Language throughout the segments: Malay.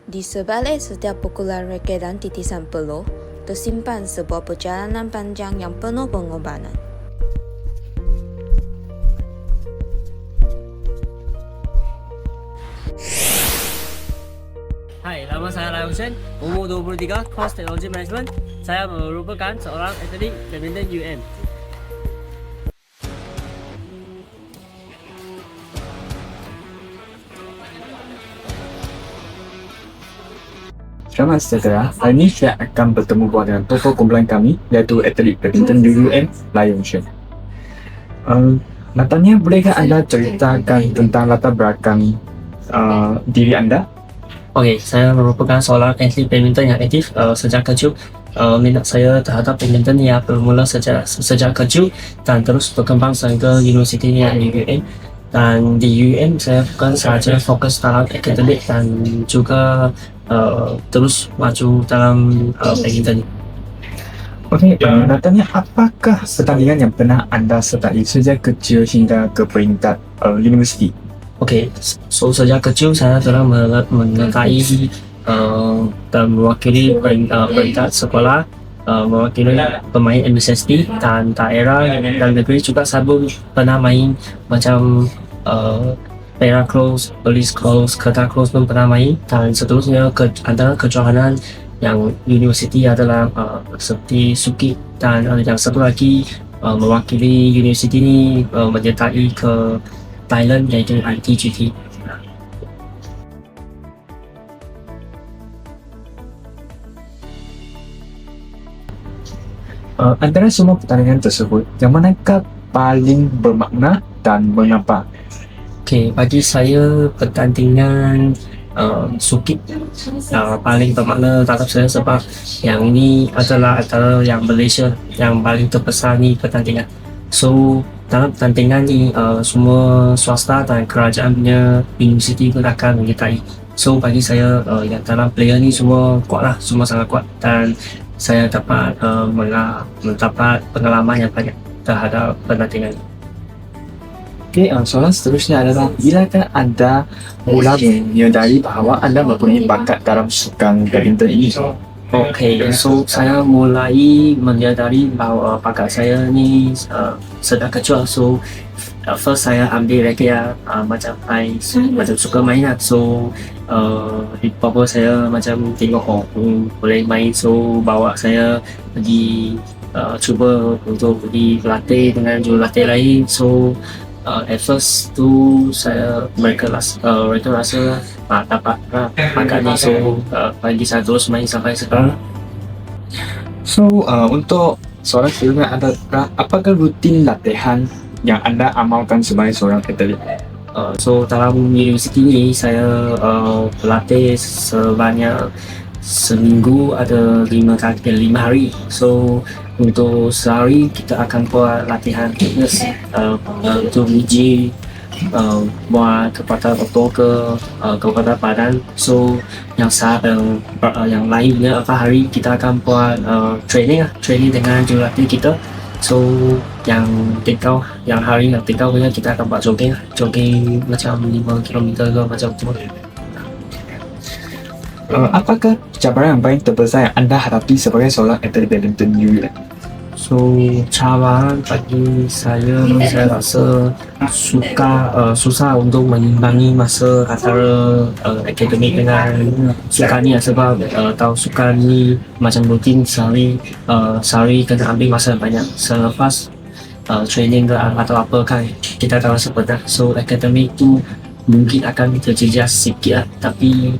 Di sebalik setiap pukulan reket dan titisan peluh, tersimpan sebuah perjalanan panjang yang penuh pengorbanan. Hai, nama saya Lai Hussein, umur 23, kos teknologi manajemen. Saya merupakan seorang atlet badminton UM. Selamat sejahtera. Hari ini saya akan bertemu dengan tokoh kumpulan kami, iaitu atlet badminton UUM, Lai Hussein. Natanya, bolehkah anda ceritakan tentang latar belakang diri anda? Okey, saya merupakan seorang atlet badminton yang aktif sejak kecil. Minat saya terhadap badminton ia bermula sejak kecil dan terus berkembang sehingga universiti yang di UM. Dan di UM saya bukan sahaja fokus dalam akademik dan juga terus maju dalam badminton. Okey, Natanya, apakah pertandingan yang pernah anda sertai sejak kecil hingga ke peringkat universiti? Okey, so sejak kecil saya telah menyertai dan mewakili peringkat sekolah, mewakili pemain MSSD dan daerah dan negeri juga. Saya pun pernah main macam Perak Close, Police Close, Kedah Close pun pernah main. Dan seterusnya antara kejohanan yang universiti adalah seperti Suki, dan yang satu lagi mewakili universiti ini menyertai ke Thailand, iaitu ITGT. Antara semua pertandingan tersebut, yang manakah paling bermakna dan mengapa? Okey, bagi saya pertandingan Sukip paling bermakna terhadap saya sebab yang ini adalah antara yang Malaysia yang paling terbesar ni pertandingan. So dalam pertandingan ni semua swasta dan kerajaan punya universiti pun akan menyertai. So bagi saya yang dalam player ni semua kuat lah, semua sangat kuat, dan saya dapat mendapat pengalaman yang banyak terhadap pertandingan. Okey, soalan seterusnya adalah, bilakah anda mula menyadari bahawa anda mempunyai bakat dalam sukan badminton ini? Okey, so saya mulai menyadari bahawa bakat saya ni sejak kecil. So first saya ambil racket macam macam suka main lah. So bapa saya macam tengok boleh main, so bawa saya pergi cuba untuk pergi berlatih dengan jurulatih lain. So at first tu mereka rasa dapat bakat ni, so bagi saya terus main sampai sekarang. So, untuk soalan seterusnya adalah, apakah rutin latihan yang anda amalkan sebagai seorang atlet? So dalam universiti ni saya berlatih sebanyak seminggu ada 5 hari. So untuk sehari kita akan buat latihan fitness untuk uji buat kepada otot kepada badan. So yang lainnya 4 hari kita akan buat training dengan jurulatih kita. So yang hari yang tinggal punya kita akan buat jogging macam 5 km ke macam tu. Apakah cabaran yang paling terbesar yang anda hadapi sebagai seorang atlet badminton UUM? So cabaran bagi saya rasa susah untuk mengimbangi masa antara akademik dengan sukan ni, sebab tahu sukan ni macam rutin sehari kena ambil masa banyak. Selepas training ke atau apa kan kita akan rasa penat. So akademik tu mungkin akan terjejas sikit lah, tapi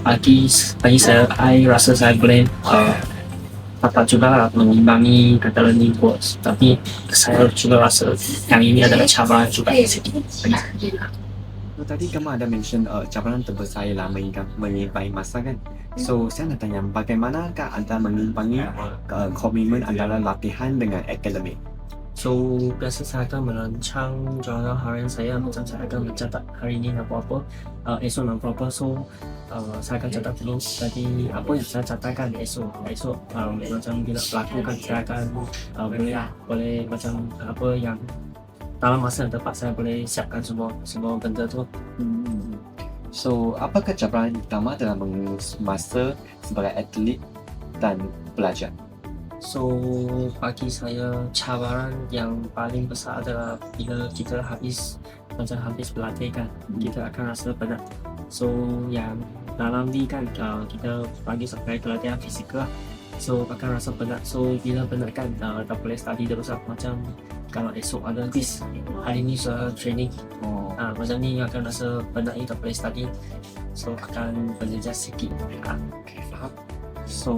bagi saya, rasa saya boleh dapat juga lah mengimbangi antara ni course. Tapi saya juga rasa yang ini adalah cabaran juga sikit. Tadi kamu ada mention cabaran terbesar ialah mengimbangi masa kan? So saya nak tanya, bagaimanakah anda mengimbangi komitmen antara latihan dengan akademik? So biasa saya akan merancang jalan harian saya, macam saya akan mencatat hari ini nak buat apa, esok nak buat apa. So saya akan catat dulu tadi apa yang saya catatkan esok macam bila berlaku kan saya akan boleh macam apa yang dalam masa yang tepat saya boleh siapkan semua benda tu. So, apakah cabaran utama dalam mengurus masa sebagai atlet dan pelajar? So bagi saya cabaran yang paling besar adalah bila kita habis berlatih kan, kita akan rasa penat. So yang dalam ni kan kita pagi sampai latihan fizikal, so akan rasa penat. So bila penat kan tak boleh study terus lah. Macam kalau esok ada quiz, hari ni saya training, macam ni akan rasa penat ni tak boleh study. So akan berjejak sikit. Okay, faham. So,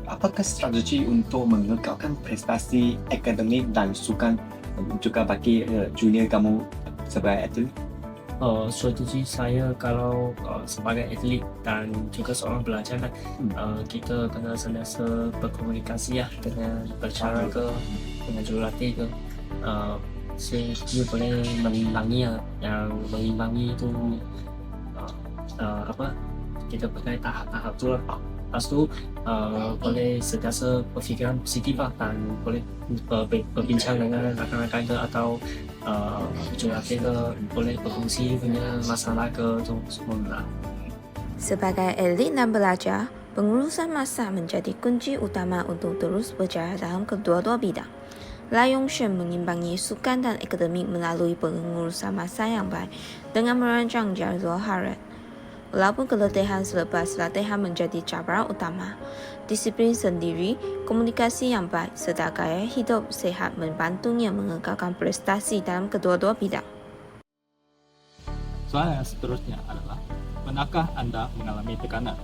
apakah strategi untuk mengekalkan prestasi akademik dan sukan juga bagi junior kamu sebagai atlet? Strategi saya kalau sebagai atlet dan juga seorang pelajar kan, kita kena sentiasa berkomunikasi lah dengan bercara ke, dengan jurulatih ke. Dia boleh mengimbangi lah. Yang mengimbangi itu kita pakai tahap-tahap tu lah. Lepas tu boleh sentiasa berfikiran positif lah dan boleh berbincang dengan rakan-rakan ke atau jurulatih ke, boleh berkongsi punya masalah ke tu semua lah. Sebagai atlet dan pelajar, pengurusan masa menjadi kunci utama untuk terus berjaya dalam kedua-dua bidang. Lai Yongxuan mengimbangi sukan dan akademik melalui pengurusan masa yang baik dengan merancang jadual harian. Walaupun keletihan selepas latihan menjadi cabaran utama, disiplin sendiri, komunikasi yang baik, serta gaya hidup sehat membantunya mengekalkan prestasi dalam kedua-dua bidang. Soalan yang seterusnya adalah, pernahkah Anda mengalami tekanan?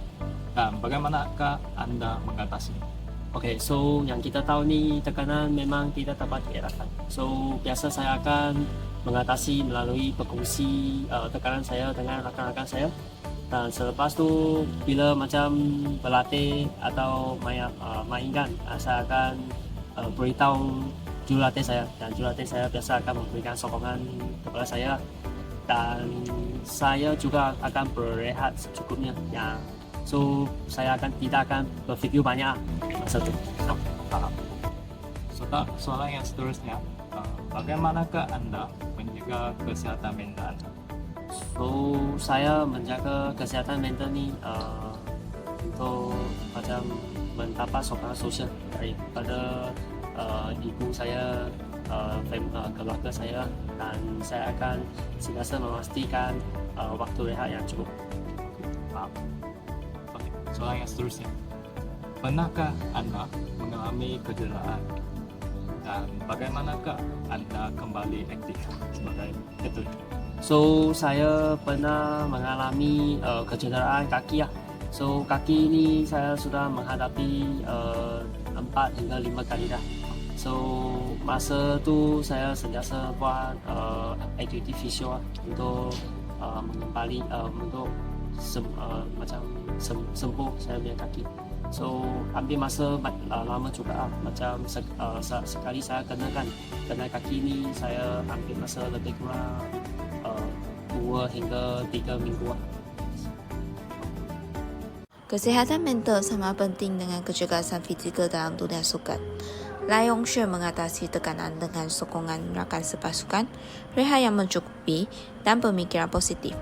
Dan bagaimanakah Anda mengatasinya? Okay, so yang kita tahu ni tekanan memang tidak dapat dielakkan. So biasa saya akan mengatasi melalui berkongsi tekanan saya dengan rakan-rakan saya. Dan selepas tu bila macam berlatih atau main kan, saya akan beritahu jurulatih saya, dan jurulatih saya biasa akan memberikan sokongan kepada saya, dan saya juga akan berehat secukupnya. So saya tidak akan berfikir banyak masa tu. Soalan yang seterusnya, bagaimanakah Anda menjaga kesihatan mental Anda? So saya menjaga kesihatan mental ni untuk macam mendapat sokongan sosial daripada ibu saya, keluarga saya, dan saya akan sentiasa memastikan waktu rehat yang cukup. Okay. Soalan yang seterusnya, pernahkah Anda mengalami kecederaan? Dan bagaimanakah Anda kembali aktif sebagai atlet? So saya pernah mengalami kecederaan kaki lah. So kaki ni saya sudah menghadapi 4 hingga 5 kali dah. So masa tu saya sentiasa buat aktiviti fisio lah, untuk mengembali untuk macam sembuh saya punya kaki. So ambil masa lama juga lah. Macam sekali saya kena kaki ni, saya ambil masa lebih kurang 2 hingga 3 minggu lah. Kesihatan mental sama penting dengan kecergasan fizikal dalam dunia sukan. Lai Yongxuan mengatasi tekanan dengan sokongan rakan sepasukan, rehat yang mencukupi, dan pemikiran positif.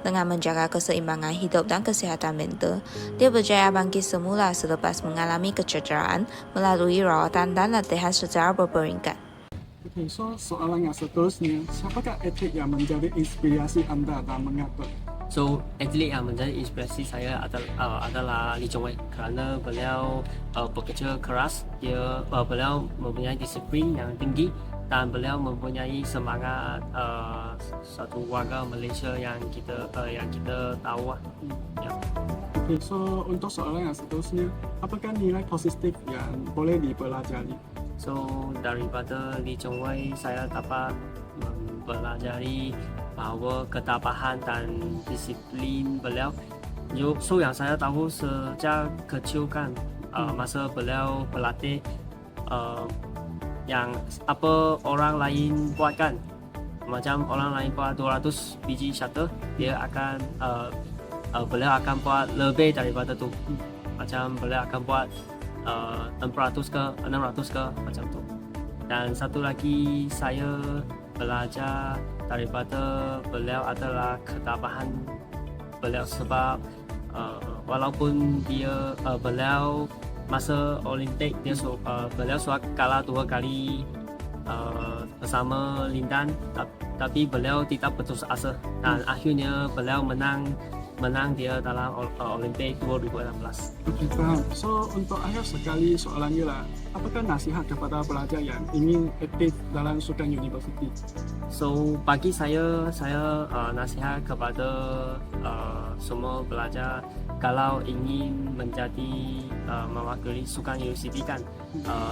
Dengan menjaga keseimbangan hidup dan kesihatan mental, dia berjaya bangkit semula selepas mengalami kecederaan melalui rawatan dan latihan secara berperingkat. Okay, so soalan yang seterusnya, siapakah atlet yang menjadi inspirasi Anda dalam mengatur? So atlet yang menjadi inspirasi saya adalah Lee Chong Wei, kerana beliau bekerja keras, beliau mempunyai disiplin yang tinggi, dan beliau mempunyai semangat satu warga Malaysia yang kita tahu. Okay, so untuk soalan yang seterusnya, apakah nilai positif yang boleh dipelajari? So daripada Lee Chong Wei, saya dapat mempelajari bahawa ketabahan dan disiplin beliau. So yang saya tahu sejak kecil kan, masa beliau berlatih, yang apa orang lain buat kan, macam orang lain buat 200 biji shuttle, dia akan beliau akan buat lebih daripada tu. Macam beliau akan buat 600 ke 600 ke macam tu. Dan satu lagi saya belajar daripada beliau adalah ketabahan beliau sebab walaupun dia beliau masa Olimpik beliau sudah kalah 2 kali bersama Lindan, tapi beliau tidak putus asa dan akhirnya beliau menang dia dalam Olimpik 2016. Okey, faham. So, untuk akhir sekali soalannya lah, apakah nasihat kepada pelajar yang ingin aktif dalam sukan universiti? So bagi saya nasihat kepada semua pelajar kalau ingin menjadi mewakili sukan universiti kan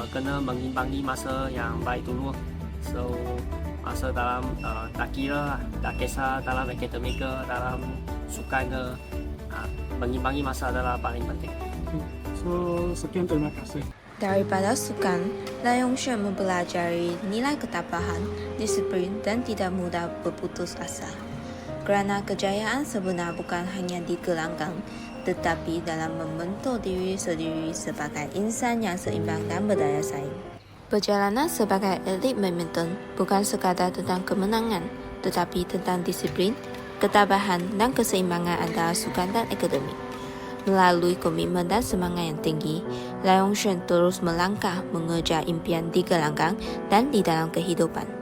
kena mengimbangi masa yang baik dulu. So masa dalam tak kisah dalam akademik ke dalam sukan ke, mengimbangi masa adalah paling penting. So, sekian, terima kasih. Daripada sukan, La Yongxuan mempelajari nilai ketabahan, disiplin dan tidak mudah berputus asa. Kerana kejayaan sebenar bukan hanya di gelanggang, tetapi dalam membentuk diri sendiri sebagai insan yang seimbang dan berdaya saing. Perjalanan sebagai atlet badminton bukan sekadar tentang kemenangan, tetapi tentang disiplin, ketabahan dan keseimbangan antara sukan dan akademik. Melalui komitmen dan semangat yang tinggi, La Yongxuan terus melangkah mengejar impian di gelanggang dan di dalam kehidupan.